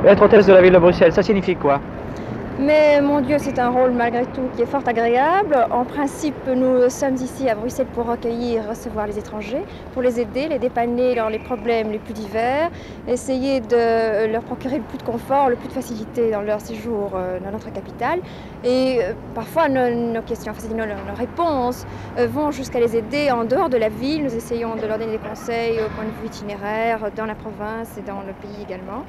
Être hôtesse de la ville de Bruxelles, ça signifie quoi? Mais mon Dieu, c'est un rôle malgré tout qui est fort agréable. En principe, nous sommes ici à Bruxelles pour accueillir et recevoir les étrangers, pour les aider, les dépanner dans les problèmes les plus divers, essayer de leur procurer le plus de confort, le plus de facilité dans leur séjour dans notre capitale. Et parfois, nos questions, enfin, nos réponses vont jusqu'à les aider en dehors de la ville. Nous essayons de leur donner des conseils au point de vue itinéraire, dans la province et dans le pays également.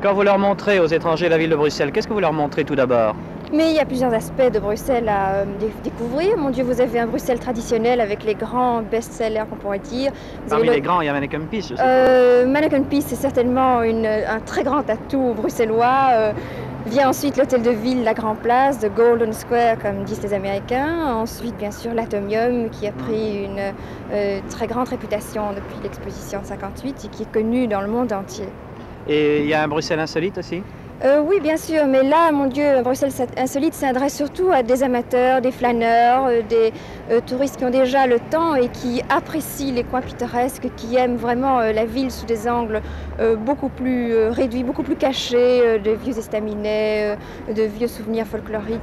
Quand vous leur montrez aux étrangers la ville de Bruxelles, qu'est-ce que vous leur montrez tout d'abord? Mais il y a plusieurs aspects de Bruxelles à découvrir. Mon Dieu, vous avez un Bruxelles traditionnel avec les grands best-sellers qu'on pourrait dire. Parmi les grands, il y a Manneken Pis, je suppose. Manneken Pis, c'est certainement un très grand atout bruxellois. Vient ensuite l'hôtel de ville, la Grand Place, de Golden Square, comme disent les Américains. Ensuite, bien sûr, l'Atomium, qui a pris une très grande réputation depuis l'exposition de 58 et qui est connu dans le monde entier. Et il y a un Bruxelles insolite aussi? Oui, bien sûr, mais là, mon Dieu, Bruxelles Insolite s'adresse surtout à des amateurs, des flâneurs, des touristes qui ont déjà le temps et qui apprécient les coins pittoresques, qui aiment vraiment la ville sous des angles beaucoup plus réduits, beaucoup plus cachés, de vieux estaminets, de vieux souvenirs folkloriques.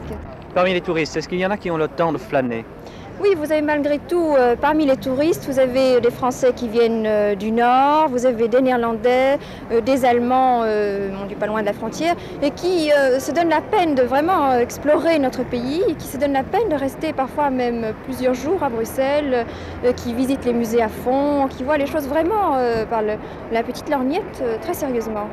Parmi les touristes, est-ce qu'il y en a qui ont le temps de flâner? Oui, vous avez malgré tout, parmi les touristes, vous avez des Français qui viennent du Nord, vous avez des Néerlandais, des Allemands, on dit pas loin de la frontière, et qui se donnent la peine de vraiment explorer notre pays, et qui se donnent la peine de rester parfois même plusieurs jours à Bruxelles, qui visitent les musées à fond, qui voient les choses vraiment par la petite lorgnette très sérieusement.